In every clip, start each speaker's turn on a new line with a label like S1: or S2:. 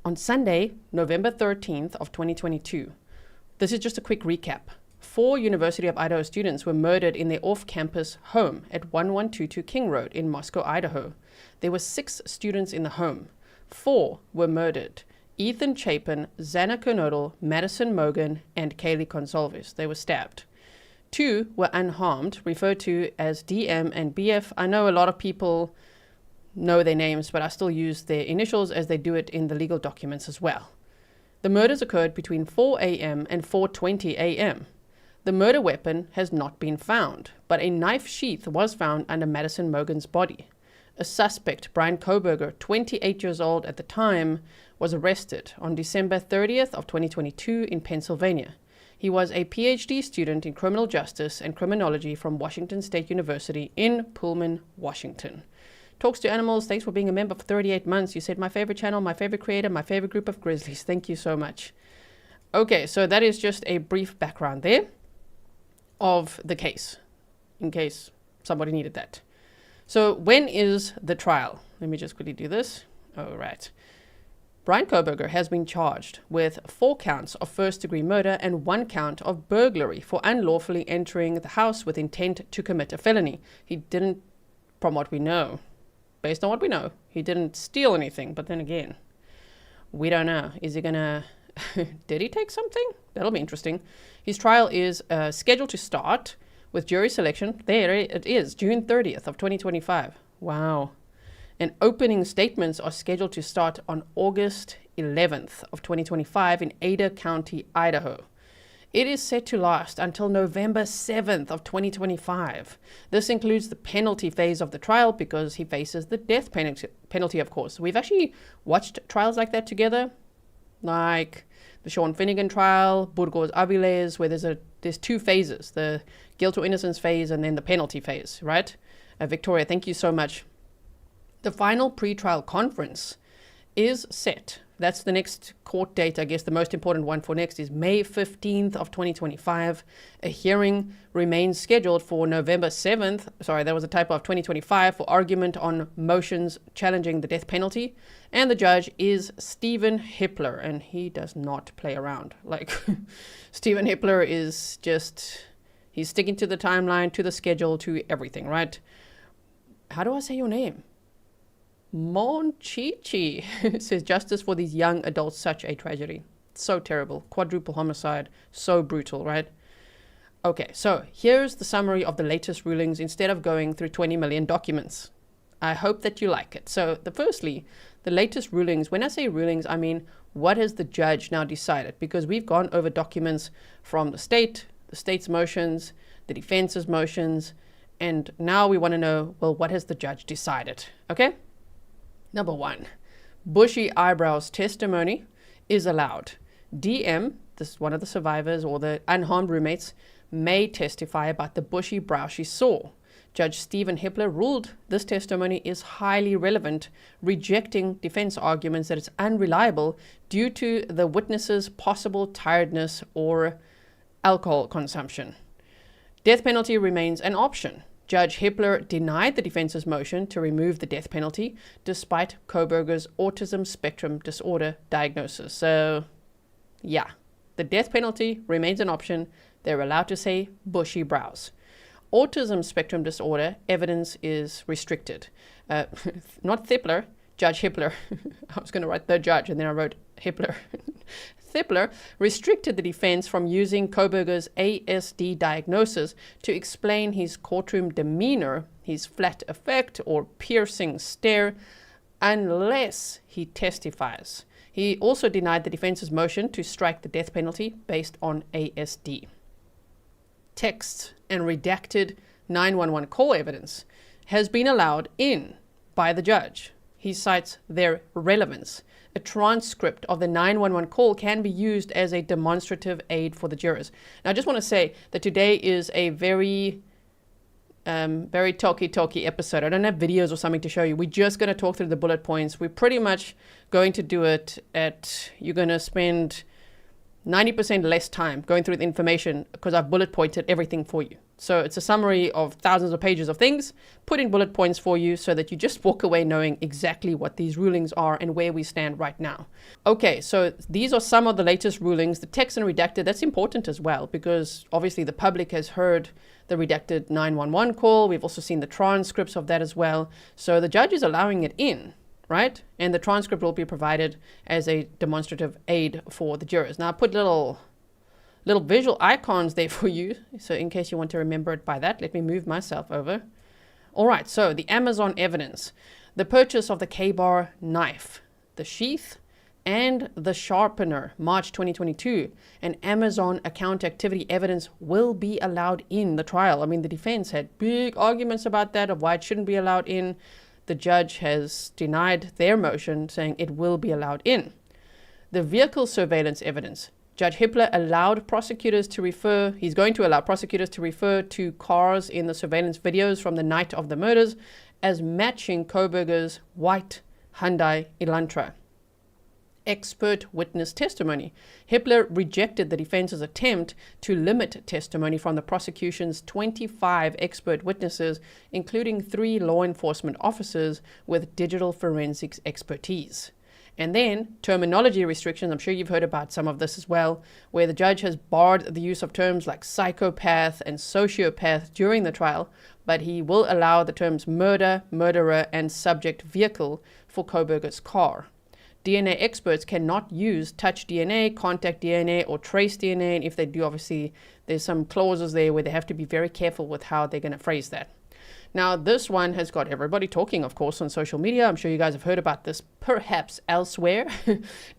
S1: On Sunday, November 13th of 2022, this is just a quick recap. 4 University of Idaho students were murdered in their off-campus home at 1122 King Road in Moscow, Idaho. There were 6 students in the home. 4 were murdered. Ethan Chapin, Xana Kernodle, Madison Mogen, and Kaylee Goncalves. They were stabbed. 2 were unharmed, referred to as DM and BF. I know a lot of people know their names, but I still use their initials as they do it in the legal documents as well. The murders occurred between 4 a.m. and 4:20 a.m. The murder weapon has not been found, but a knife sheath was found under Madison Mogen's body. A suspect, Bryan Kohberger, 28 years old at the time, was arrested on December 30th of 2022 in Pennsylvania. He was a PhD student in criminal justice and criminology from Washington State University in Pullman, Washington. Talks to Animals, thanks for being a member for 38 months. You said my favorite channel, my favorite creator, my favorite group of Grizzlies. Thank you so much. Okay, so that is just a brief background there of the case, in case somebody needed that. So when is the trial? Let me just quickly do this. All right. Bryan Kohberger has been charged with 4 counts of first-degree murder and 1 count of burglary for unlawfully entering the house with intent to commit a felony. He didn't, from what we know, based on what we know, he didn't steal anything. But then again, we don't know. Is he gonna, did he take something? That'll be interesting. His trial is scheduled to start with jury selection. There it is, June 30th of 2025. Wow. And opening statements are scheduled to start on August 11th of 2025 in Ada County, Idaho. It is set to last until November 7th of 2025. This includes the penalty phase of the trial because he faces the death penalty, of course. We've actually watched trials like that together, like the Sean Finnegan trial, Burgos Aviles, where there's 2 phases, the guilt or innocence phase and then the penalty phase, right? Victoria, thank you so much. The final pre-trial conference is set. That's the next court date. I guess the most important one for next is May 15th of 2025. A hearing remains scheduled for November 7th. Sorry, that was a typo, of 2025 for argument on motions challenging the death penalty. And the judge is Stephen Hippler, and he does not play around. Like, Stephen Hippler is just, he's sticking to the timeline, to the schedule, to everything, right? How do I say your name? Monchichi says, justice for these young adults, such a tragedy. So terrible. Quadruple homicide. So brutal, right? Okay, so here's the summary of the latest rulings instead of going through 20 million documents. I hope that you like it. So firstly, the latest rulings, when I say rulings, I mean, what has the judge now decided? Because we've gone over documents from the state's motions, the defense's motions, and now we want to know, well, what has the judge decided? Okay? Number 1, Bushy eyebrows testimony is allowed. DM, this is one of the survivors or the unharmed roommates, may testify about the bushy brow she saw. Judge Stephen Hippler ruled this testimony is highly relevant, rejecting defense arguments that it's unreliable due to the witness's possible tiredness or alcohol consumption. Death penalty remains an option. Judge Hippler denied the defense's motion to remove the death penalty despite Kohberger's Autism Spectrum Disorder diagnosis. So, yeah, the death penalty remains an option. They're allowed to say bushy brows. Autism Spectrum Disorder evidence is restricted. Not Hippler, Judge Hippler. I was going to write the judge and then I wrote Hippler. Hippler restricted the defense from using Kohberger's ASD diagnosis to explain his courtroom demeanor, his flat affect or piercing stare, unless he testifies. He also denied the defense's motion to strike the death penalty based on ASD. Text and redacted 911 call evidence has been allowed in by the judge. He cites their relevance. A transcript of the 911 call can be used as a demonstrative aid for the jurors. Now, I just want to say that today is a very talky episode. I don't have videos or something to show you. We're just going to talk through the bullet points. We're pretty much going to do it you're going to spend 90% less time going through the information because I've bullet pointed everything for you. So it's a summary of thousands of pages of things, put in bullet points for you so that you just walk away knowing exactly what these rulings are and where we stand right now. Okay, so these are some of the latest rulings. The text and redacted, that's important as well, because obviously the public has heard the redacted 911 call. We've also seen the transcripts of that as well. So the judge is allowing it in, right? And the transcript will be provided as a demonstrative aid for the jurors. Now I put little visual icons there for you. So in case you want to remember it by that, let me move myself over. All right, so the Amazon evidence, the purchase of the K-bar knife, the sheath, and the sharpener, March 2022, and Amazon account activity evidence will be allowed in the trial. I mean, the defense had big arguments about that, of why it shouldn't be allowed in. The judge has denied their motion, saying it will be allowed in. The vehicle surveillance evidence, Judge Hippler allowed prosecutors to refer, he's going to allow prosecutors to refer to cars in the surveillance videos from the night of the murders as matching Kohberger's white Hyundai Elantra. Expert witness testimony. Hippler rejected the defense's attempt to limit testimony from the prosecution's 25 expert witnesses, including 3 law enforcement officers with digital forensics expertise. And then terminology restrictions, I'm sure you've heard about some of this as well, where the judge has barred the use of terms like psychopath and sociopath during the trial, but he will allow the terms murder, murderer, and subject vehicle for Kohberger's car. DNA experts cannot use touch DNA, contact DNA, or trace DNA, and if they do, obviously, there's some clauses there where they have to be very careful with how they're going to phrase that. Now, this one has got everybody talking, of course, on social media. I'm sure you guys have heard about this, perhaps elsewhere.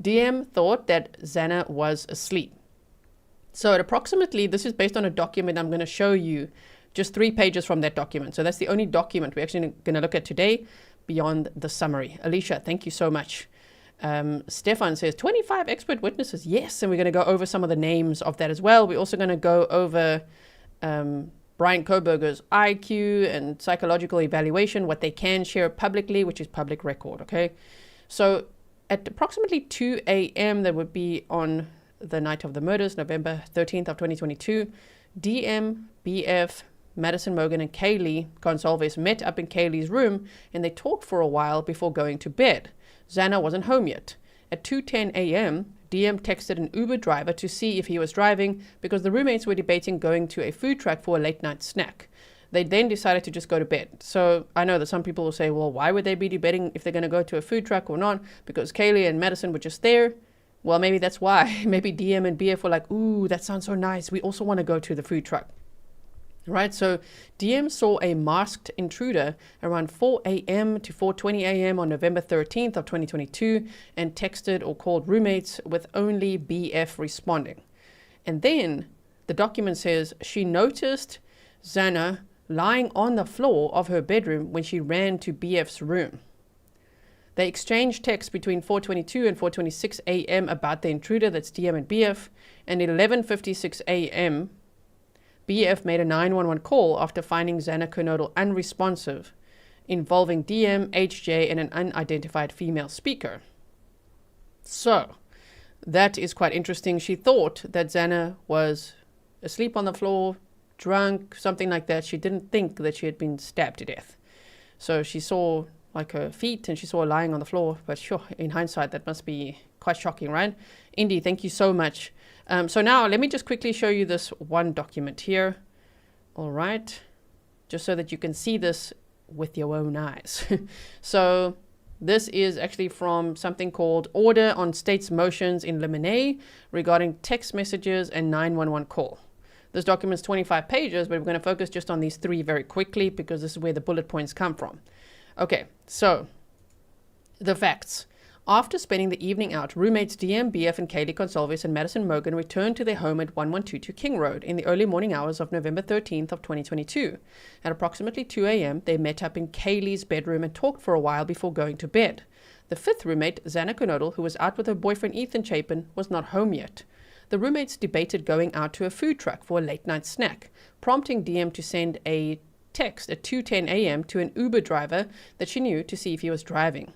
S1: DM thought that Xana was asleep. So at approximately, this is based on a document I'm going to show you, just 3 pages from that document. So that's the only document we're actually going to look at today beyond the summary. Alicia, thank you so much. Stefan says 25 expert witnesses. Yes, and we're going to go over some of the names of that as well. We're also going to go over Bryan Kohberger's IQ and psychological evaluation, what they can share publicly, which is public record, okay? So at approximately 2 a.m., that would be on the night of the murders, November 13th of 2022, DM, BF, Madison Mogen, and Kaylee Goncalves met up in Kaylee's room, and they talked for a while before going to bed. Xana wasn't home yet. At 2:10 a.m., DM texted an Uber driver to see if he was driving because the roommates were debating going to a food truck for a late night snack. They then decided to just go to bed. So I know that some people will say, well, why would they be debating if they're going to go to a food truck or not? Because Kaylee and Madison were just there. Well, maybe that's why. Maybe DM and BF were like, ooh, that sounds so nice. We also want to go to the food truck. Right, so DM saw a masked intruder around 4 a.m. to 4:20 a.m. on November 13th of 2022 and texted or called roommates with only BF responding. And then the document says she noticed Xana lying on the floor of her bedroom when she ran to BF's room. They exchanged texts between 4:22 and 4:26 a.m. about the intruder, that's DM and BF, and at 11:56 a.m. BF made a 911 call after finding Xana Kernodle unresponsive, involving DM, HJ, and an unidentified female speaker. So, that is quite interesting. She thought that Xana was asleep on the floor, drunk, something like that. She didn't think that she had been stabbed to death. So she saw like her feet and she saw her lying on the floor. But sure, in hindsight, that must be quite shocking, right? Indy, thank you so much. So now let me just quickly show you this one document here. All right. Just so that you can see this with your own eyes. So this is actually from something called Order on States Motions in Limine regarding text messages and 911 call. This document's 25 pages, but we're going to focus just on these 3 very quickly because this is where the bullet points come from. Okay, so the facts. After spending the evening out, roommates DM, BF, and Kaylee Goncalves and Madison Mogen returned to their home at 1122 King Road in the early morning hours of November 13th of 2022. At approximately 2 a.m., they met up in Kaylee's bedroom and talked for a while before going to bed. The 5th roommate, Xana Kernodle, who was out with her boyfriend Ethan Chapin, was not home yet. The roommates debated going out to a food truck for a late-night snack, prompting DM to send a text at 2:10 a.m. to an Uber driver that she knew to see if he was driving.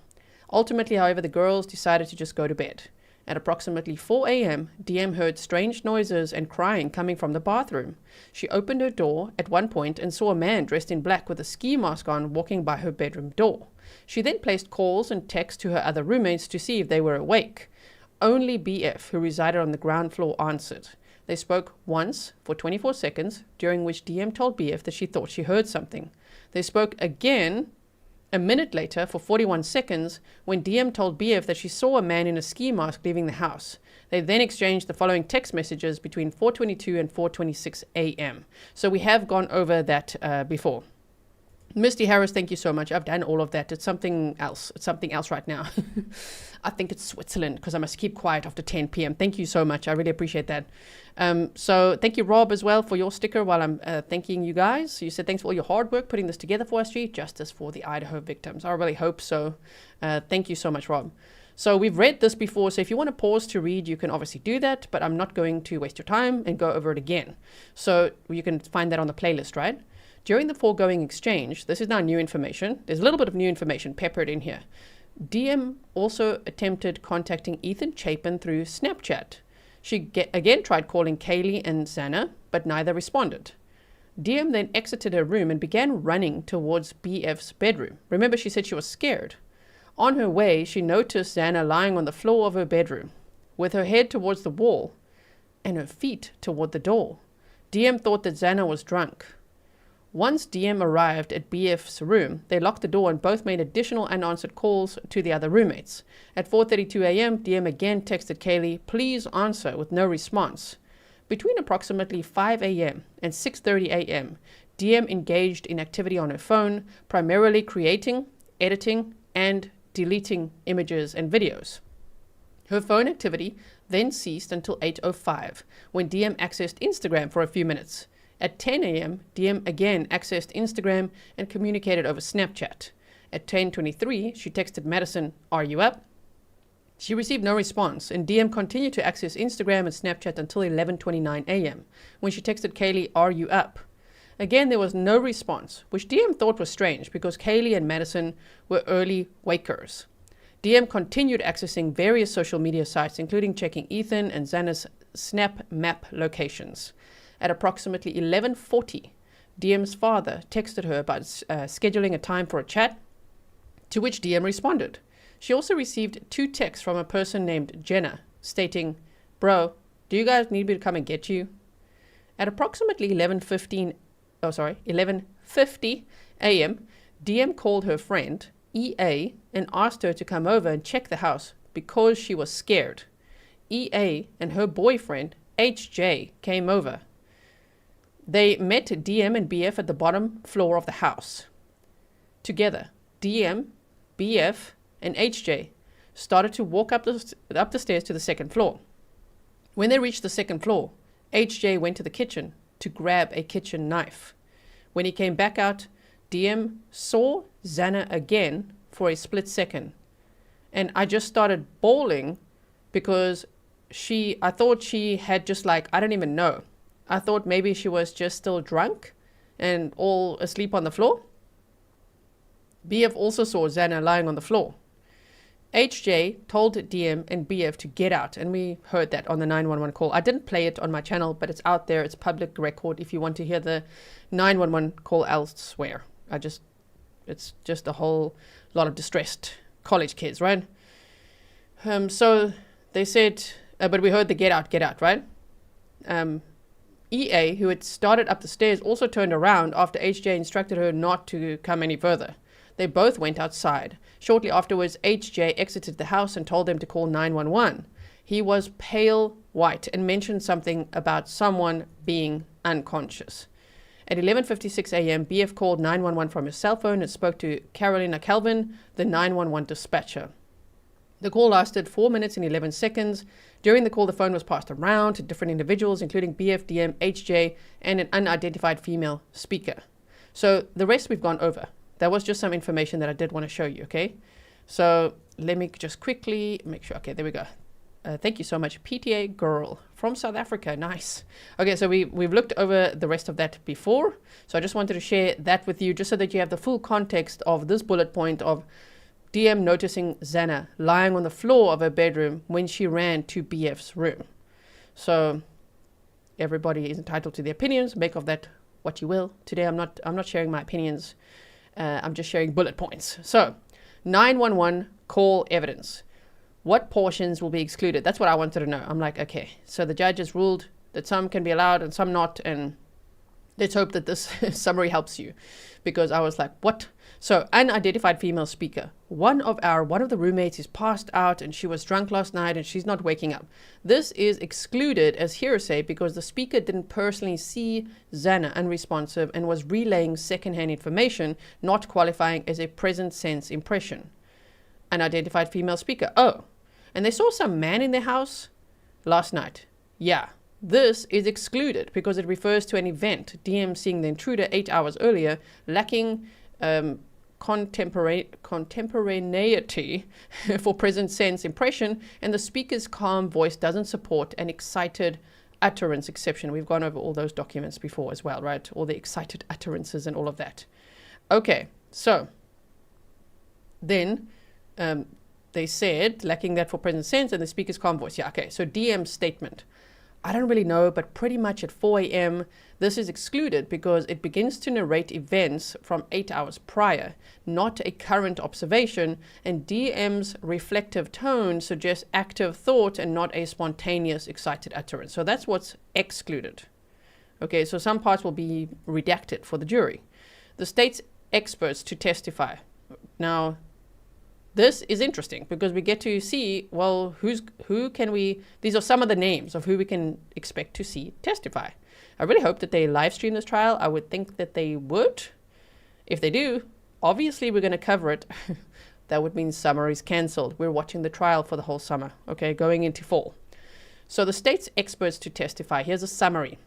S1: Ultimately, however, the girls decided to just go to bed. At approximately 4 a.m., DM heard strange noises and crying coming from the bathroom. She opened her door at one point and saw a man dressed in black with a ski mask on walking by her bedroom door. She then placed calls and texts to her other roommates to see if they were awake. Only BF, who resided on the ground floor, answered. They spoke once for 24 seconds, during which DM told BF that she thought she heard something. They spoke again a minute later for 41 seconds when DM told BF that she saw a man in a ski mask leaving the house. They then exchanged the following text messages between 4:22 and 4:26 a.m. So we have gone over that before. Misty Harris, thank you so much. I've done all of that. It's something else. It's something else right now. I think it's Switzerland because I must keep quiet after 10 p.m. Thank you so much. I really appreciate that. So thank you, Rob, as well, for your sticker while I'm thanking you guys. You said thanks for all your hard work putting this together for us, G. Justice for the Idaho victims. I really hope so. Thank you so much, Rob. So we've read this before, so if you want to pause to read, you can obviously do that, but I'm not going to waste your time and go over it again. So you can find that on the playlist, right? During the foregoing exchange, this is now new information. There's a little bit of new information peppered in here. DM also attempted contacting Ethan Chapin through Snapchat. She again tried calling Kaylee and Xana, but neither responded. DM then exited her room and began running towards BF's bedroom. Remember, she said she was scared. On her way, she noticed Xana lying on the floor of her bedroom, with her head towards the wall and her feet toward the door. DM thought that Xana was drunk. Once DM arrived at BF's room, they locked the door and both made additional unanswered calls to the other roommates. At 4:32 a.m., DM again texted Kaylee, "Please answer," with no response. Between approximately 5 a.m. and 6:30 a.m., DM engaged in activity on her phone, primarily creating, editing, and deleting images and videos. Her phone activity then ceased until 8:05, when DM accessed Instagram for a few minutes. At 10 a.m., DM again accessed Instagram and communicated over Snapchat. At 10:23, she texted Madison, "Are you up?" She received no response, and DM continued to access Instagram and Snapchat until 11:29 a.m., when she texted Kaylee, "Are you up?" Again, there was no response, which DM thought was strange because Kaylee and Madison were early wakers. DM continued accessing various social media sites, including checking Ethan and Xana's Snap Map locations. At approximately 11:40, DM's father texted her about scheduling a time for a chat, to which DM responded. She also received 2 texts from a person named Jenna, stating, "Bro, do you guys need me to come and get you?" At approximately 11:50 a.m., DM called her friend, EA, and asked her to come over and check the house because she was scared. EA and her boyfriend, HJ, came over. They met DM and BF at the bottom floor of the house. Together, DM, BF, and HJ started to walk up the stairs to the second floor. When they reached the second floor, HJ went to the kitchen to grab a kitchen knife. When he came back out, DM saw Xana again for a split second. And I just started bawling because I thought she had just I don't even know. I thought maybe she was just still drunk and all asleep on the floor. BF also saw Xana lying on the floor. HJ told DM and BF to get out, and we heard that on the 911 call. I didn't play it on my channel, but it's out there. It's public record if you want to hear the 911 call elsewhere. It's just a whole lot of distressed college kids, right? So they said, but we heard the get out, right? EA, who had started up the stairs, also turned around after HJ instructed her not to come any further. They both went outside. Shortly afterwards, HJ exited the house and told them to call 911. He was pale white and mentioned something about someone being unconscious. At 11:56 a.m., BF called 911 from his cell phone and spoke to Carolina Calvin, the 911 dispatcher. The call lasted 4 minutes and 11 seconds. During the call, the phone was passed around to different individuals, including BF, DM, HJ, and an unidentified female speaker. So the rest we've gone over. That was just some information that I did want to show you, okay? So let me just quickly make sure. Okay, there we go. Thank you so much, PTA girl from South Africa. Nice. Okay, so we've looked over the rest of that before. So I just wanted to share that with you just so that you have the full context of this bullet point of DM noticing Xana lying on the floor of her bedroom when she ran to BF's room. So everybody is entitled to their opinions. Make of that what you will. Today I'm not sharing my opinions. I'm just sharing bullet points. So 911 call evidence. What portions will be excluded? That's what I wanted to know. I'm like, okay, so the judge has ruled that some can be allowed and some not, and let's hope that this summary helps you, because I was like, what? So, unidentified female speaker. One of the roommates is passed out and she was drunk last night and she's not waking up. This is excluded as hearsay because the speaker didn't personally see Xana unresponsive and was relaying secondhand information, not qualifying as a present sense impression. Unidentified female speaker. Oh, and they saw some man in their house last night. Yeah. This is excluded because it refers to an event, DM seeing the intruder 8 hours earlier, lacking contemporaneity for present sense impression, and the speaker's calm voice doesn't support an excited utterance exception. We've gone over all those documents before as well, right? All the excited utterances and all of that. Okay, so then they said lacking that for present sense and the speaker's calm voice. Yeah, okay, so DM's statement. I don't really know, but pretty much at 4 a.m., this is excluded because it begins to narrate events from 8 hours prior, not a current observation, and DM's reflective tone suggests active thought and not a spontaneous, excited utterance. So that's what's excluded. Okay, so some parts will be redacted for the jury. The state's experts to testify. Now, this is interesting because we get to see, well, these are some of the names of who we can expect to see testify. I really hope that they live stream this trial. I would think that they would. If they do, obviously we're going to cover it. That would mean summer is cancelled. We're watching the trial for the whole summer, okay, going into fall. So the state's experts to testify. Here's a summary.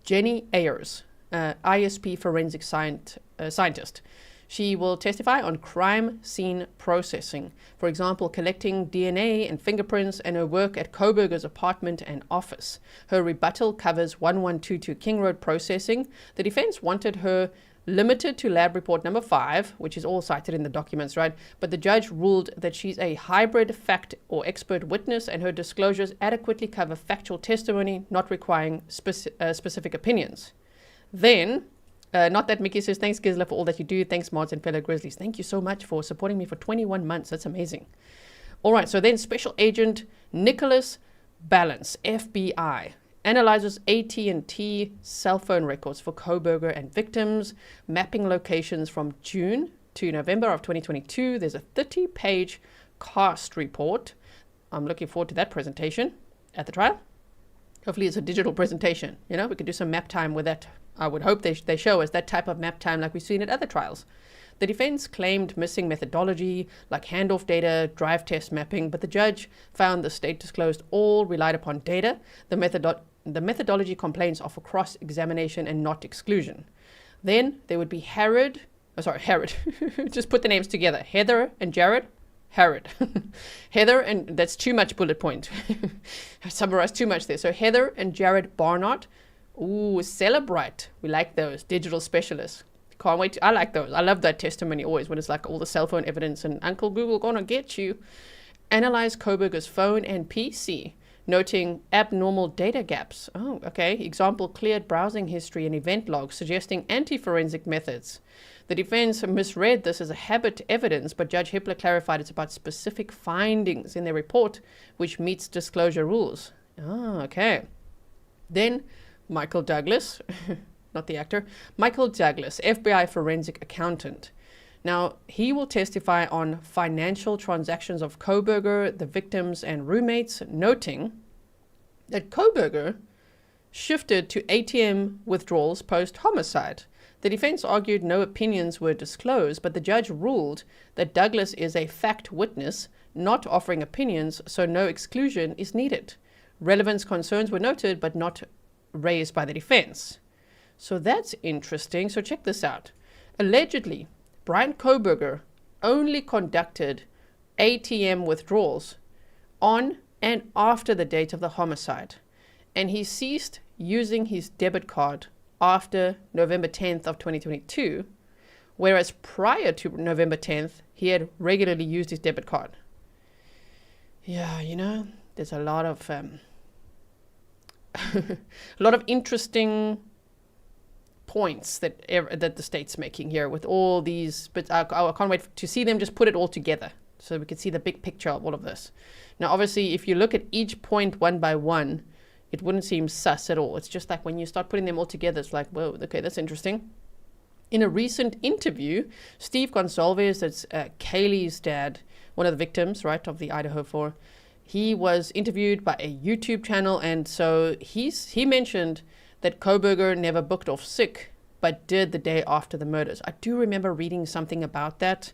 S1: Jenny Ayers, ISP forensic scientist. She will testify on crime scene processing, for example, collecting DNA and fingerprints, and her work at Kohberger's apartment and office. Her rebuttal covers 1122 King Road processing. The defense wanted her limited to lab report number 5, which is all cited in the documents, right? But the judge ruled that she's a hybrid fact or expert witness, and her disclosures adequately cover factual testimony, not requiring specific opinions. Then, not that Mickey says, thanks Grizzly for all that you do. Thanks mods and fellow Grizzlies. Thank you so much for supporting me for 21 months. That's amazing. All right, so then Special Agent Nicholas Balance, FBI, analyzes AT&T cell phone records for Kohberger and victims, mapping locations from June to November of 2022. There's a 30-page cast report. I'm looking forward to that presentation at the trial. Hopefully it's a digital presentation. You know, we could do some map time with that. I would hope they show us that type of map time like we've seen at other trials. The defense claimed missing methodology like handoff data, drive test mapping, but the judge found the state disclosed all relied upon data. The methodology complaints are for cross-examination and not exclusion. Then there would be Herod. Just put the names together. Heather and Jared. Herod. Heather, and that's too much bullet point. I summarized too much there. So Heather and Jared Barnott. Ooh, Celebrite. We like those. Digital specialists. Can't wait. I like those. I love that testimony always when it's like all the cell phone evidence and Uncle Google gonna get you. Analyze Kohberger's phone and PC, noting abnormal data gaps. Oh, okay. Example, cleared browsing history and event logs, suggesting anti-forensic methods. The defense misread this as a habit evidence, but Judge Hippler clarified it's about specific findings in their report, which meets disclosure rules. Oh, okay. Then Michael Douglas, not the actor, Michael Douglas, FBI forensic accountant. Now, he will testify on financial transactions of Kohberger, the victims, and roommates, noting that Kohberger shifted to ATM withdrawals post-homicide. The defense argued no opinions were disclosed, but the judge ruled that Douglas is a fact witness, not offering opinions, so no exclusion is needed. Relevance concerns were noted, but not raised by the defense. So that's interesting. So check this out. Allegedly, Bryan Kohberger only conducted ATM withdrawals on and after the date of the homicide, and he ceased using his debit card after November 10th of 2022, whereas prior to November 10th, he had regularly used his debit card. Yeah, there's a lot of a lot of interesting points that the state's making here with all these, but I can't wait to see them just put it all together so we can see the big picture of all of this. Now, obviously, if you look at each point one by one, it wouldn't seem sus at all. It's just like when you start putting them all together, it's like, whoa, okay, that's interesting. In a recent interview, Steve Goncalves, that's Kaylee's dad, one of the victims, right, of the Idaho 4, he was interviewed by a YouTube channel, and so he mentioned that Kohberger never booked off sick, but did the day after the murders. I do remember reading something about that.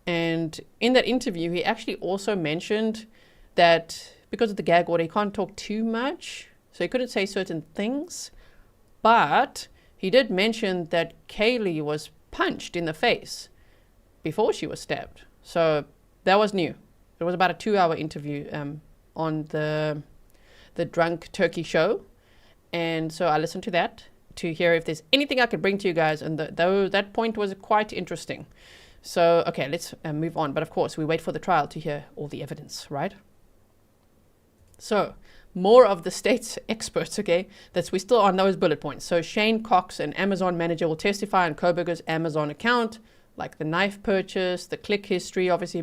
S1: And in that interview, he actually also mentioned that because of the gag order, he can't talk too much, so he couldn't say certain things. But he did mention that Kaylee was punched in the face before she was stabbed. So that was new. It was about a 2-hour interview on the Drunk Turkey show. And so I listened to that to hear if there's anything I could bring to you guys. And that point was quite interesting. So, okay, let's move on. But of course, we wait for the trial to hear all the evidence, right? So, more of the state's experts, okay? We're still on those bullet points. So, Shane Cox, an Amazon manager, will testify on Kohberger's Amazon account, like the knife purchase, the click history, obviously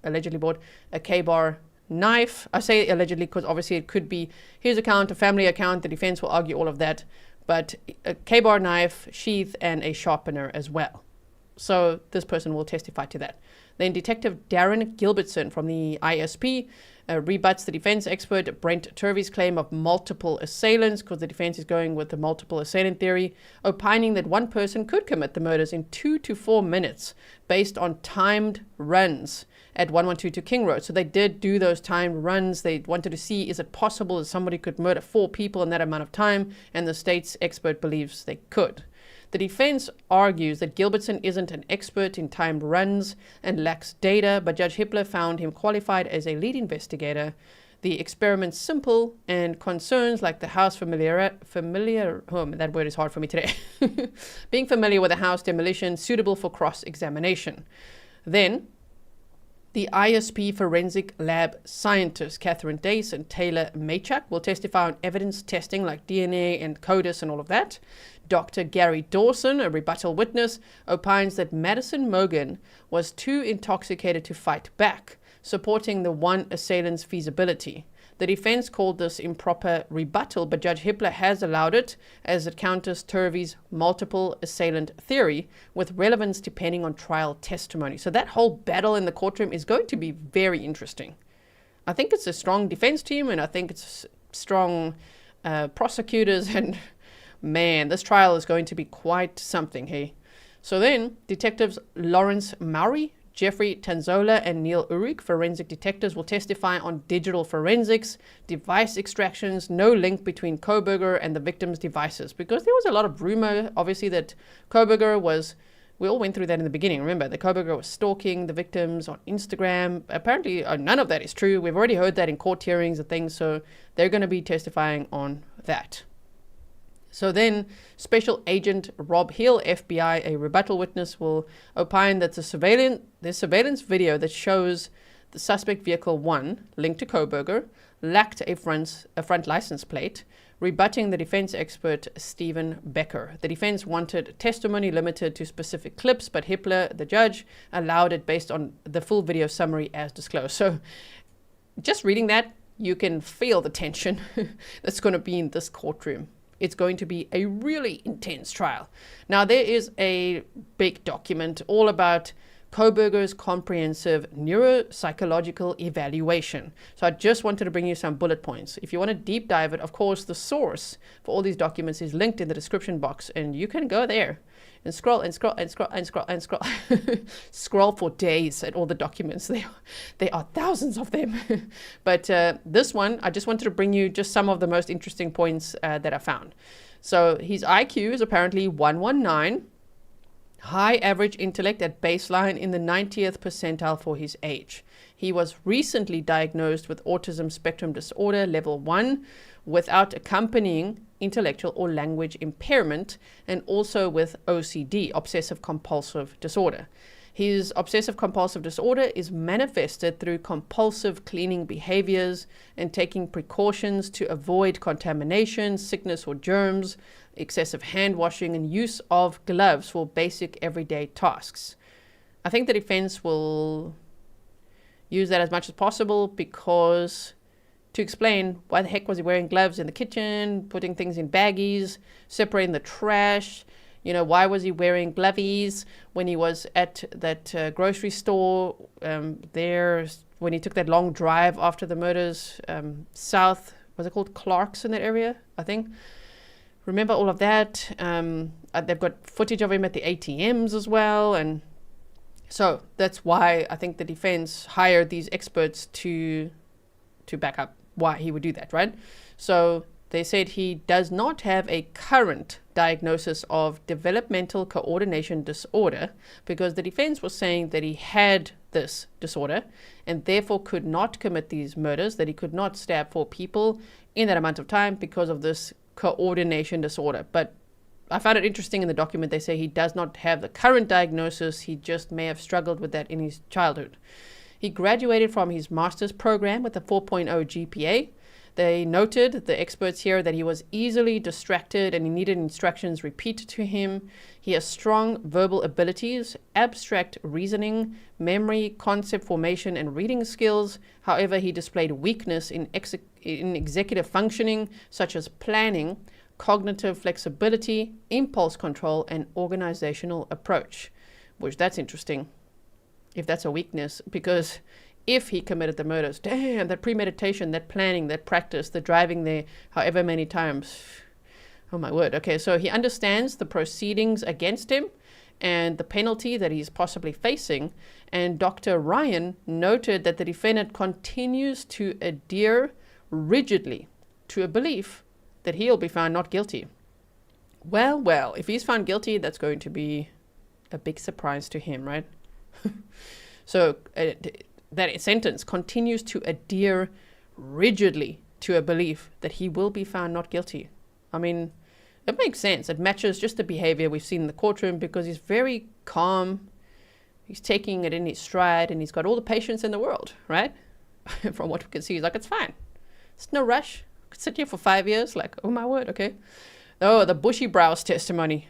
S1: allegedly bought a K-bar knife. I say allegedly because obviously it could be his account, a family account. The defense will argue all of that. But a K-bar knife, sheath, and a sharpener as well. So this person will testify to that. Then Detective Darren Gilbertson from the ISP rebuts the defense expert Brent Turvey's claim of multiple assailants, because the defense is going with the multiple assailant theory, opining that one person could commit the murders in 2 to 4 minutes based on timed runs at 1122 King Road. So they did do those timed runs. They wanted to see, is it possible that somebody could murder 4 people in that amount of time? And the state's expert believes they could. The defense argues that Gilbertson isn't an expert in timed runs and lacks data, but Judge Hippler found him qualified as a lead investigator. The experiment's simple, and concerns like the house familiar, that word is hard for me today, being familiar with the house demolition, suitable for cross-examination. Then, the ISP forensic lab scientists, Catherine Dace and Taylor Maychak, will testify on evidence testing like DNA and CODIS and all of that. Dr. Gary Dawson, a rebuttal witness, opines that Madison Mogen was too intoxicated to fight back, supporting the one assailant's feasibility. The defense called this improper rebuttal, but Judge Hippler has allowed it as it counters Turvey's multiple assailant theory with relevance depending on trial testimony. So that whole battle in the courtroom is going to be very interesting. I think it's a strong defense team, and I think it's strong prosecutors, and man, this trial is going to be quite something, hey? So then, detectives Lawrence Maury, Jeffrey Tanzola, and Neil Urich, forensic detectives, will testify on digital forensics, device extractions, no link between Kohberger and the victim's devices. Because there was a lot of rumor, obviously, that Kohberger was, we all went through that in the beginning, remember, that Kohberger was stalking the victims on Instagram. Apparently, none of that is true. We've already heard that in court hearings and things, so they're going to be testifying on that. So then, Special Agent Rob Hill, FBI, a rebuttal witness, will opine that the surveillance video that shows the suspect vehicle 1, linked to Kohberger, lacked a front license plate, rebutting the defense expert Stephen Becker. The defense wanted testimony limited to specific clips, but Hippler, the judge, allowed it based on the full video summary as disclosed. So just reading that, you can feel the tension that's going to be in this courtroom. It's going to be a really intense trial. Now, there is a big document all about Kohberger's comprehensive neuropsychological evaluation. So I just wanted to bring you some bullet points. If you want to deep dive it, of course, the source for all these documents is linked in the description box, and you can go there and scroll and scroll and scroll and scroll and scroll. Scroll for days at all the documents. There are thousands of them. But this one, I just wanted to bring you just some of the most interesting points that I found. So his IQ is apparently 119. High average intellect at baseline in the 90th percentile for his age. He was recently diagnosed with Autism Spectrum Disorder Level 1 without accompanying intellectual or language impairment, and also with OCD, Obsessive Compulsive Disorder. His obsessive compulsive disorder is manifested through compulsive cleaning behaviors and taking precautions to avoid contamination, sickness or germs, excessive hand washing, and use of gloves for basic everyday tasks. I think the defense will use that as much as possible because to explain why the heck was he wearing gloves in the kitchen, putting things in baggies, separating the trash. You know, why was he wearing glovies when he was at that grocery store there, when he took that long drive after the murders south, was it called Clark's in that area, I think. Remember all of that. They've got footage of him at the ATMs as well. And so that's why I think the defense hired these experts to back up why he would do that, right? So they said he does not have a current diagnosis of developmental coordination disorder because the defense was saying that he had this disorder and therefore could not commit these murders, that he could not stab 4 people in that amount of time because of this coordination disorder. But I found it interesting in the document they say he does not have the current diagnosis, he just may have struggled with that in his childhood. He graduated from his master's program with a 4.0 GPA. They noted, the experts here, that he was easily distracted and he needed instructions repeated to him. He has strong verbal abilities, abstract reasoning, memory, concept formation, and reading skills. However, he displayed weakness in executive functioning, such as planning, cognitive flexibility, impulse control, and organizational approach, which that's interesting, if that's a weakness, because if he committed the murders, damn, that premeditation, that planning, that practice, the driving there however many times. Oh my word. Okay, so he understands the proceedings against him and the penalty that he's possibly facing. And Dr. Ryan noted that the defendant continues to adhere rigidly to a belief that he'll be found not guilty. Well, if he's found guilty, that's going to be a big surprise to him, right? So that sentence, continues to adhere rigidly to a belief that he will be found not guilty. I mean, it makes sense. It matches just the behavior we've seen in the courtroom because he's very calm. He's taking it in his stride and he's got all the patience in the world, right? From what we can see, he's like, it's fine. It's no rush. I could sit here for 5 years. Like, oh my word, okay. Oh, the Bushy brows testimony.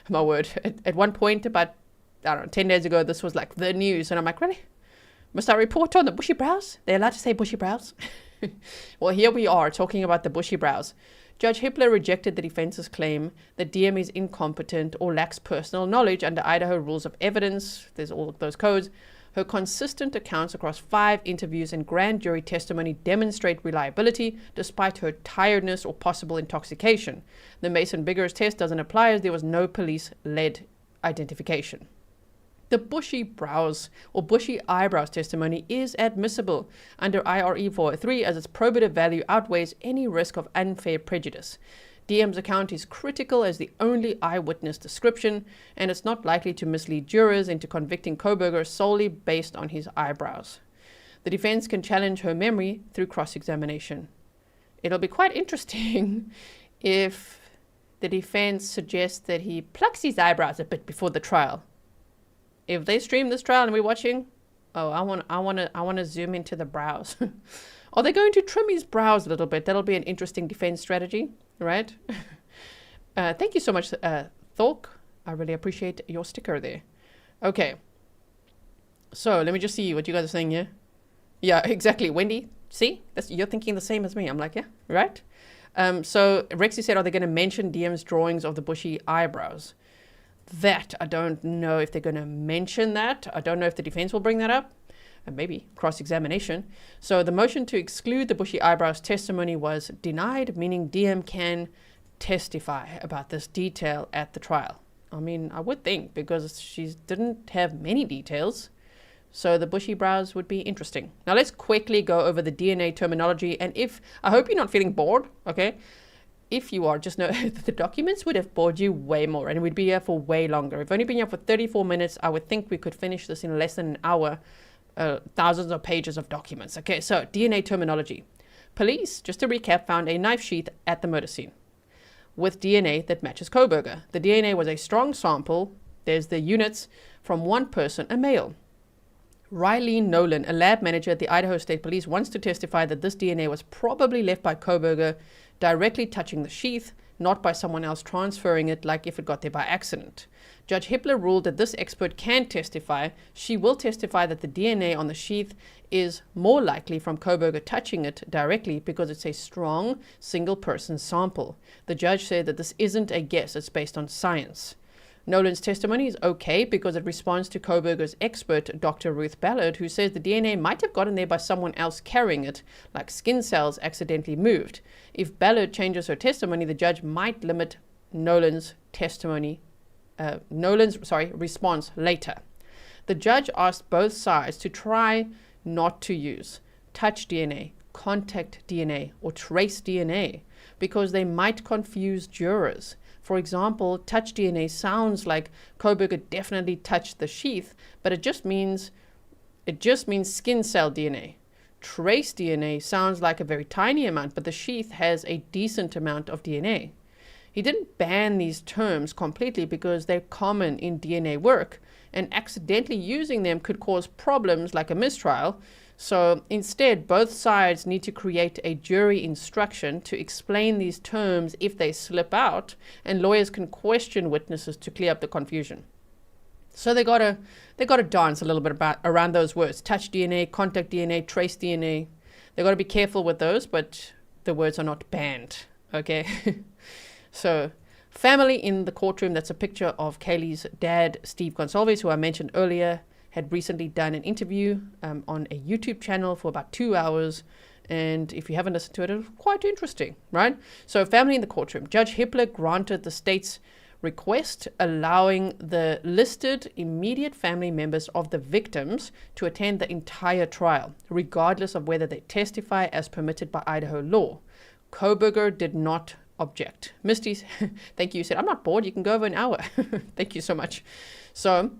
S1: My word. At one point, about, I don't know, 10 days ago, this was like the news. And I'm like, really? Must I report on the bushy brows? They're allowed to say bushy brows? Well, here we are talking about the bushy brows. Judge Hippler rejected the defense's claim that DM is incompetent or lacks personal knowledge under Idaho rules of evidence. There's all of those codes. Her consistent accounts across 5 interviews and grand jury testimony demonstrate reliability despite her tiredness or possible intoxication. The Mason-Biggers test doesn't apply as there was no police-led identification. The bushy brows or bushy eyebrows testimony is admissible under IRE 403 as its probative value outweighs any risk of unfair prejudice. DM's account is critical as the only eyewitness description, and it's not likely to mislead jurors into convicting Kohberger solely based on his eyebrows. The defense can challenge her memory through cross-examination. It'll be quite interesting if the defense suggests that he plucks his eyebrows a bit before the trial. If they stream this trial and we're watching, oh, I want to zoom into the brows. Are they going to trim his brows a little bit? That'll be an interesting defense strategy, right? Thank you so much, Thork. I really appreciate your sticker there. Okay. So let me just see what you guys are saying here. Yeah, exactly. Wendy, see? You're thinking the same as me. I'm like, yeah, right? So Rexy said, are they going to mention DM's drawings of the bushy eyebrows? That, I don't know if they're going to mention that. I don't know if the defense will bring that up. And maybe cross-examination. So the motion to exclude the bushy eyebrows testimony was denied, meaning DM can testify about this detail at the trial. I mean, I would think because she didn't have many details. So the bushy brows would be interesting. Now let's quickly go over the DNA terminology. And I hope you're not feeling bored, okay? If you are, just know that the documents would have bored you way more and we'd be here for way longer. We've only been here for 34 minutes. I would think we could finish this in less than an hour thousands of pages of documents. Okay, so DNA terminology. Police, just to recap, found a knife sheath at the murder scene with DNA that matches Kohberger. The DNA was a strong sample. There's the units from one person, a male. Riley Nolan, a lab manager at the Idaho State Police, wants to testify that this DNA was probably left by Kohberger directly touching the sheath, not by someone else transferring it like if it got there by accident. Judge Hippler ruled that this expert can testify. She will testify that the DNA on the sheath is more likely from Kohberger touching it directly because it's a strong single-person sample. The judge said that this isn't a guess, it's based on science. Nolan's testimony is okay because it responds to Kohberger's expert, Dr. Ruth Ballard, who says the DNA might have gotten there by someone else carrying it, like skin cells accidentally moved. If Ballard changes her testimony, the judge might limit Nolan's response later. The judge asked both sides to try not to use touch DNA, contact DNA, or trace DNA because they might confuse jurors. For example, touch DNA sounds like Kohberger definitely touched the sheath, but it just means skin cell DNA. Trace DNA sounds like a very tiny amount, but the sheath has a decent amount of DNA. He didn't ban these terms completely because they're common in DNA work, and accidentally using them could cause problems like a mistrial. So instead, both sides need to create a jury instruction to explain these terms if they slip out, and lawyers can question witnesses to clear up the confusion. So they gotta dance a little bit around those words: touch DNA, contact DNA, trace DNA. They gotta be careful with those, but the words are not banned. Okay. So, family in the courtroom. That's a picture of Kaylee's dad, Steve Goncalves, who I mentioned earlier, had recently done an interview on a YouTube channel for about 2 hours. And if you haven't listened to it, it was quite interesting, right? So, family in the courtroom. Judge Hippler granted the state's request, allowing the listed immediate family members of the victims to attend the entire trial, regardless of whether they testify as permitted by Idaho law. Kohberger did not object. Misty, thank you. You said, I'm not bored. You can go over an hour. Thank you so much. So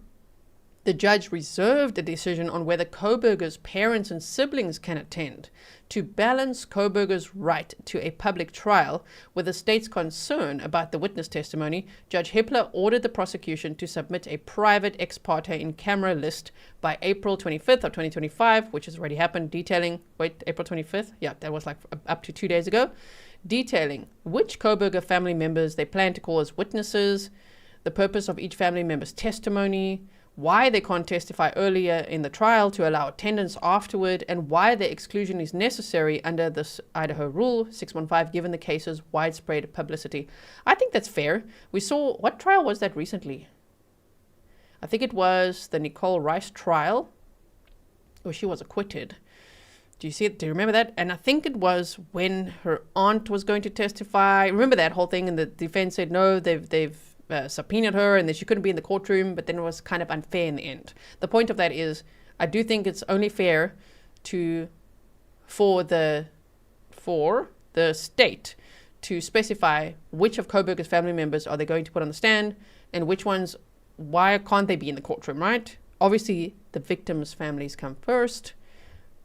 S1: the judge reserved a decision on whether Kohberger's parents and siblings can attend to balance Kohberger's right to a public trial with the state's concern about the witness testimony. Judge Hippler ordered the prosecution to submit a private ex parte in-camera list by April 25th of 2025, which has already happened, detailing, April 25th? Yeah, that was like up to 2 days ago. Detailing which Kohberger family members they plan to call as witnesses, the purpose of each family member's testimony, why they can't testify earlier in the trial to allow attendance afterward, and why the exclusion is necessary under this Idaho Rule 615 given the case's widespread publicity. I think that's fair. We saw, what trial was that recently? I think it was the Nicole Rice trial, where she was acquitted. Do you see it? Do you remember that? And I think it was when her aunt was going to testify. Remember that whole thing? And the defense said, no, they've subpoenaed her and that she couldn't be in the courtroom, but then it was kind of unfair in the end. The point of that is, I do think it's only fair for the state to specify which of Kohberger's family members are they going to put on the stand and which ones, why can't they be in the courtroom, right? Obviously, the victims' families come first,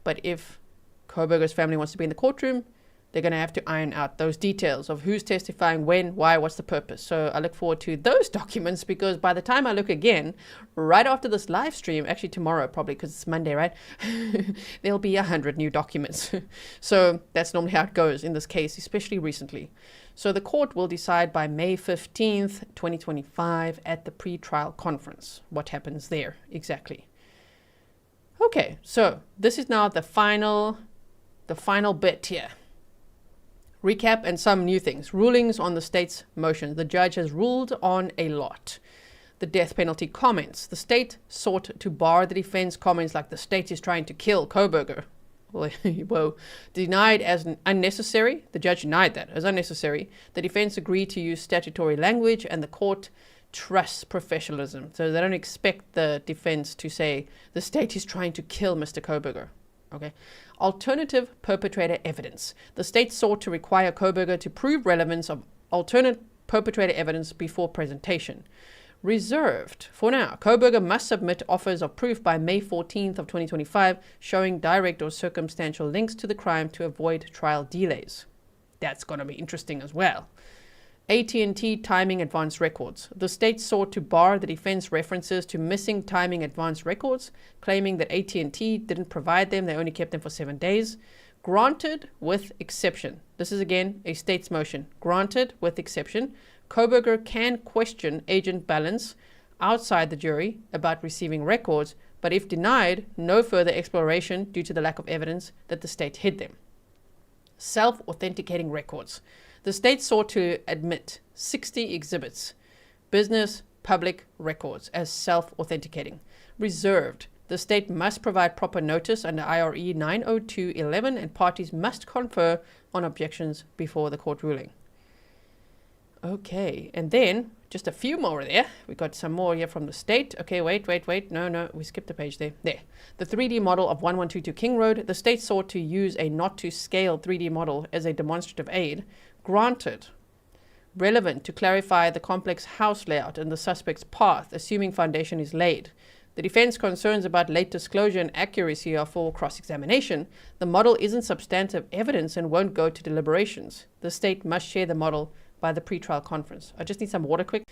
S1: but if Kohberger's family wants to be in the courtroom, they're going to have to iron out those details of who's testifying, when, why, what's the purpose. So I look forward to those documents, because by the time I look again, right after this live stream, actually tomorrow probably because it's Monday, right? There'll be 100 new documents. So that's normally how it goes in this case, especially recently. So the court will decide by May 15th, 2025 at the pre-trial conference what happens there exactly. Okay, so this is now the final bit here. Recap and some new things. Rulings on the state's motions. The judge has ruled on a lot. The death penalty comments. The state sought to bar the defense comments like the state is trying to kill Kohberger. Well, denied as unnecessary. The judge denied that as unnecessary. The defense agreed to use statutory language, and the court trusts professionalism. So they don't expect the defense to say the state is trying to kill Mr. Kohberger. Okay. Alternative perpetrator evidence. The state sought to require Kohberger to prove relevance of alternate perpetrator evidence before presentation. reserved for now. Kohberger must submit offers of proof by May 14th of 2025 showing direct or circumstantial links to the crime to avoid trial delays. That's going to be interesting as well. AT&T timing advance records. The state sought to bar the defense references to missing timing advance records, claiming that AT&T didn't provide them, they only kept them for 7 days. Granted with exception. This is again a state's motion. Granted with exception. Kohberger can question Agent Balance outside the jury about receiving records, but if denied, no further exploration due to the lack of evidence that the state hid them. Self-authenticating records. The state sought to admit 60 exhibits, business, public records as self-authenticating. Reserved. The state must provide proper notice under IRE 90211 and parties must confer on objections before the court ruling. Okay, and then just a few more there. We got some more here from the state. Okay, wait. No, we skipped a page there. There. The 3D model of 1122 King Road. The state sought to use a not to scale 3D model as a demonstrative aid. Granted. Relevant to clarify the complex house layout and the suspect's path, assuming foundation is laid. The defense concerns about late disclosure and accuracy are for cross-examination. The model isn't substantive evidence and won't go to deliberations. The state must share the model by the pretrial conference. I just need some water quick.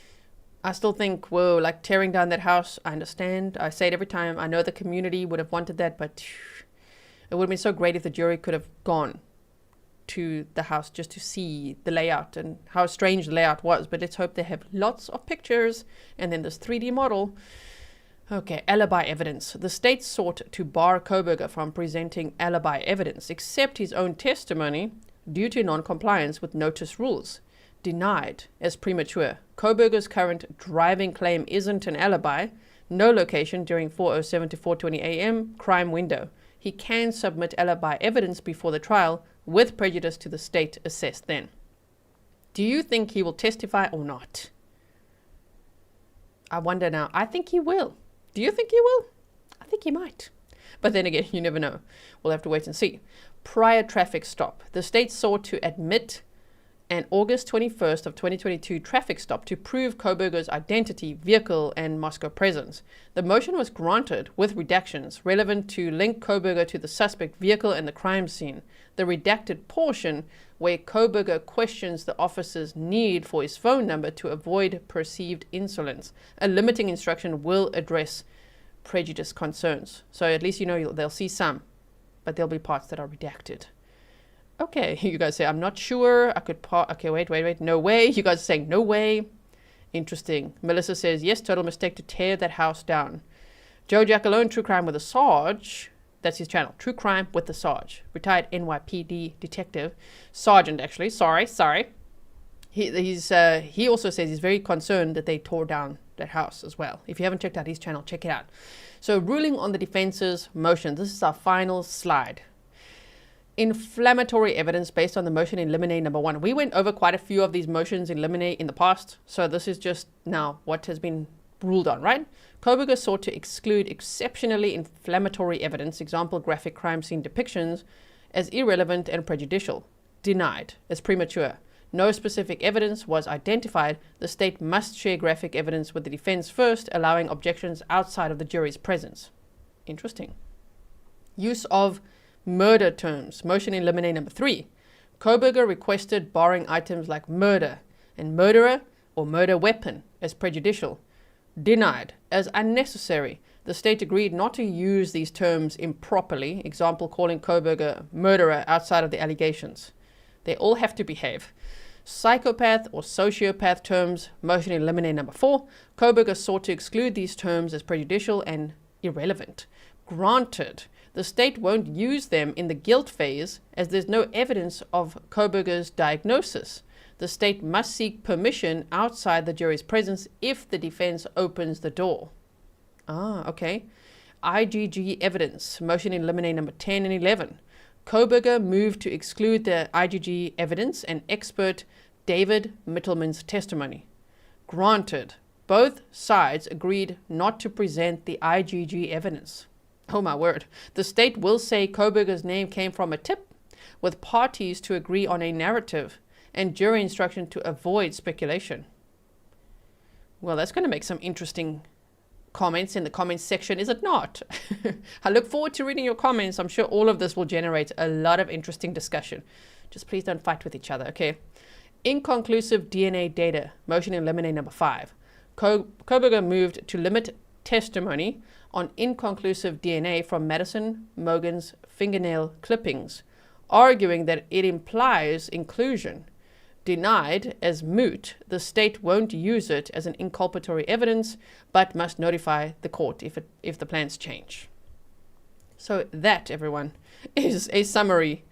S1: I still think, whoa, like tearing down that house, I understand. I say it every time. I know the community would have wanted that, but it would have been so great if the jury could have gone to the house just to see the layout and how strange the layout was. But let's hope they have lots of pictures and then this 3D model. Okay, alibi evidence. The state sought to bar Kohberger from presenting alibi evidence, except his own testimony, due to non-compliance with notice rules. Denied as premature. Kohberger's current driving claim isn't an alibi. No location during 4:07 to 4:20 a.m. crime window. He can submit alibi evidence before the trial with prejudice to the state assessed then. Do you think he will testify or not? I wonder now. I think he will. Do you think he will? I think he might. But then again, you never know. We'll have to wait and see. Prior traffic stop. The state sought to admit an August 21st of 2022 traffic stop to prove Kohberger's identity, vehicle, and Moscow presence. The motion was granted with redactions relevant to link Kohberger to the suspect vehicle and the crime scene. The redacted portion where Kohberger questions the officer's need for his phone number to avoid perceived insolence. A limiting instruction will address prejudice concerns. So at least you know they'll see some, but there'll be parts that are redacted. Okay, you guys say, I'm not sure. I could okay, wait. No way. You guys are saying, no way. Interesting. Melissa says, yes, total mistake to tear that house down. Joe Jackalone, True Crime with a Sarge. That's his channel. True Crime with the Sarge. Retired NYPD detective. Sergeant, actually. Sorry. He also says he's very concerned that they tore down that house as well. If you haven't checked out his channel, check it out. So ruling on the defense's motion. This is our final slide. Inflammatory evidence based on the motion in limine number 1. We went over quite a few of these motions in limine in the past, so this is just now what has been ruled on, right? Kohberger sought to exclude exceptionally inflammatory evidence, example graphic crime scene depictions, as irrelevant and prejudicial. Denied as premature. No specific evidence was identified. The state must share graphic evidence with the defense first, allowing objections outside of the jury's presence. Interesting. Use of murder terms. Motion in limine number 3. Kohberger requested barring items like murder and murderer or murder weapon as prejudicial. Denied as unnecessary. The state agreed not to use these terms improperly. Example, calling Kohberger murderer outside of the allegations. They all have to behave. Psychopath or sociopath terms. Motion in limine number 4. Kohberger sought to exclude these terms as prejudicial and irrelevant. Granted. The state won't use them in the guilt phase as there's no evidence of Kohberger's diagnosis. The state must seek permission outside the jury's presence if the defense opens the door. Okay. IgG evidence. Motion in limine number 10 and 11. Kohberger moved to exclude the IgG evidence and expert David Mittelman's testimony. Granted. Both sides agreed not to present the IgG evidence. Oh my word. The state will say Kohberger's name came from a tip, with parties to agree on a narrative and jury instruction to avoid speculation. Well, that's going to make some interesting comments in the comments section, is it not? I look forward to reading your comments. I'm sure all of this will generate a lot of interesting discussion. Just please don't fight with each other, okay? Inconclusive DNA data. Motion in limine number 5. Kohberger moved to limit testimony on inconclusive DNA from Madison Mogen's fingernail clippings, arguing that it implies inclusion. Denied as moot, the state won't use it as an inculpatory evidence, but must notify the court if the plans change. So that, everyone, is a summary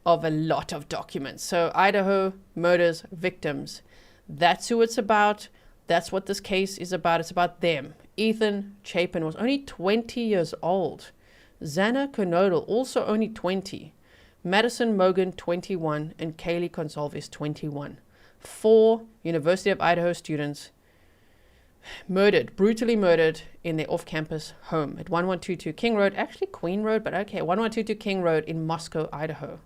S1: of a lot of documents. So Idaho murders victims. That's who it's about. That's what this case is about. It's about them. Ethan Chapin was only 20 years old. Xana Kernodle, also only 20. Madison Mogen, 21, and Kaylee Goncalves, 21. 4 University of Idaho students murdered, brutally murdered in their off-campus home at 1122 King Road, actually Queen Road, but okay, 1122 King Road in Moscow, Idaho.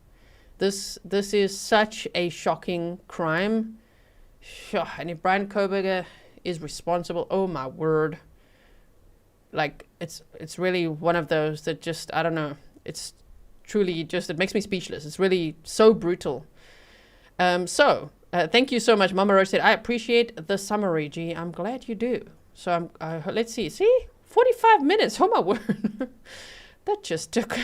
S1: This is such a shocking crime. And if Bryan Kohberger is responsible, oh my word. Like, it's really one of those that just, I don't know, it's truly just, it makes me speechless. It's really so brutal. Thank you so much. Mama Rose said, I appreciate the summary, G. I'm glad you do. So let's see. See? 45 minutes. Oh my word. That just took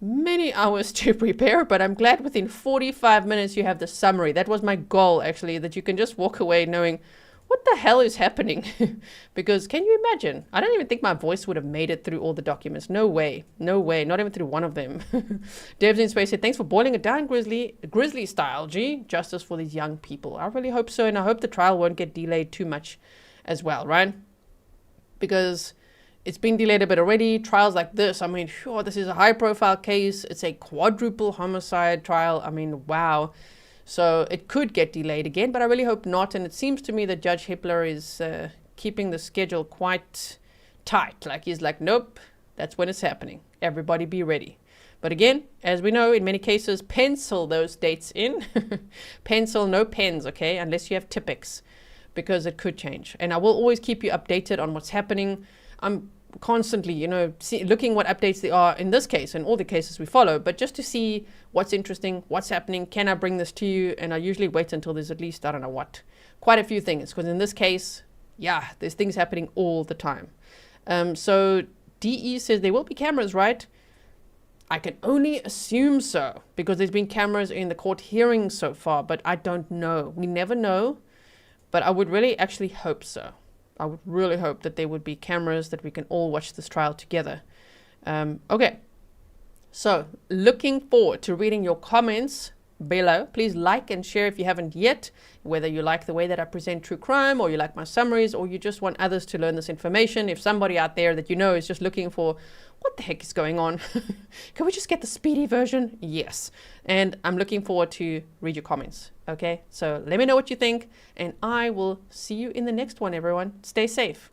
S1: many hours to prepare, but I'm glad within 45 minutes you have the summary. That was my goal, actually, that you can just walk away knowing what the hell is happening? Because can you imagine? I don't even think my voice would have made it through all the documents. No way. No way. Not even through one of them. Devs in Space said, thanks for boiling it down, Grizzly style, G. Justice for these young people. I really hope so. And I hope the trial won't get delayed too much as well, right? Because it's been delayed a bit already. Trials like this, I mean, sure, this is a high profile case. It's a quadruple homicide trial. I mean, wow. So it could get delayed again, but I really hope not. And it seems to me that Judge Hippler is keeping the schedule quite tight. Like, he's like, nope, that's when it's happening. Everybody be ready. But again, as we know, in many cases, pencil those dates in. Pencil, no pens, okay, unless you have Tipex, because it could change. And I will always keep you updated on what's happening. I'm constantly, looking what updates there are in this case and all the cases we follow, but just to see what's interesting, what's happening, can I bring this to you? And I usually wait until there's at least, I don't know what, quite a few things, because in this case, yeah, there's things happening all the time. So DE says there will be cameras, right? I can only assume so, because there's been cameras in the court hearings so far, but I don't know. We never know, but I would really actually hope so. I would really hope that there would be cameras that we can all watch this trial together. Okay, so looking forward to reading your comments below. Please like and share if you haven't yet, whether you like the way that I present true crime, or you like my summaries, or you just want others to learn this information. If somebody out there that you know is just looking for, what the heck is going on? Can we just get the speedy version? Yes. And I'm looking forward to read your comments. Okay, so let me know what you think, and I will see you in the next one, everyone. Stay safe.